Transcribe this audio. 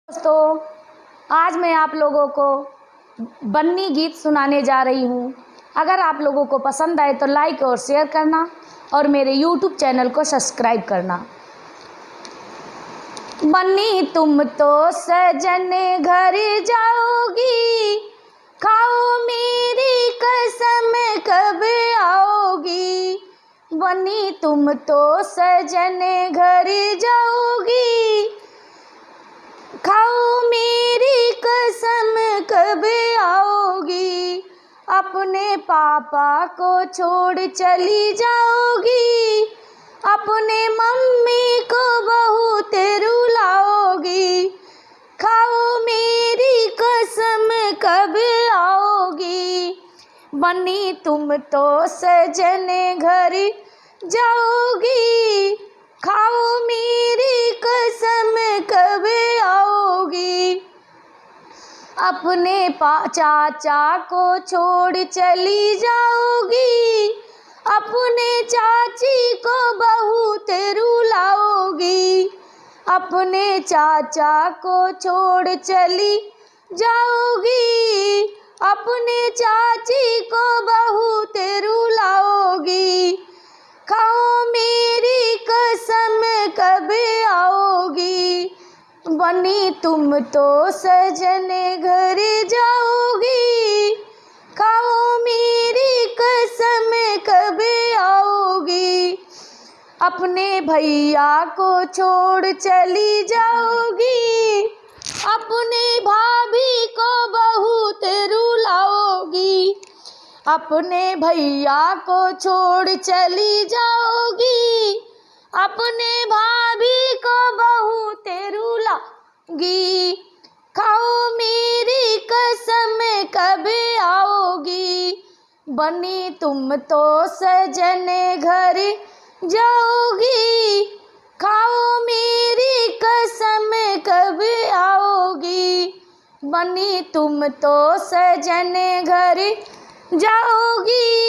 दोस्तों, आज मैं आप लोगों को बन्नी गीत सुनाने जा रही हूँ। अगर आप लोगों को पसंद आए तो लाइक और शेयर करना और मेरे YouTube चैनल को सब्सक्राइब करना। बन्नी तुम तो सजन घर जाओगी, खाओ मेरी कसम कब आओगी। बन्नी तुम तो सजन घर जाओगी, खाओ मेरी कसम कब आओगी। अपने पापा को छोड़ चली जाओगी, अपने मम्मी को बहुत रुलाओगी। खाओ मेरी कसम कब आओगी। बन्नी तुम तो सजन घर जाओगी, खाओ मेरी कसम कब आओगी। अपने चाचा को छोड़ चली जाओगी, अपने चाची को बहुत रुलाओगी। अपने चाचा को छोड़ चली जाओगी, अपने चाची को बहुत रुलाओगी। खाओ मेरी कसम कब आओगी। बन्नी तुम तो सजन घर जाओगी, खाओ मेरी कसम कब आओगी। अपने भैया को छोड़ चली जाओगी, अपने भाभी को बहुत रुलाओगी। अपने भैया को छोड़ चली जाओगी, अपने भाभी को बहुत रुलाओगी। खाओ मेरी कसम कब आओगी। बन्नी तुम तो सजन घर जाओगी, खाओ मेरी कसम कब आओगी। बन्नी तुम तो सजन घर जाओगी।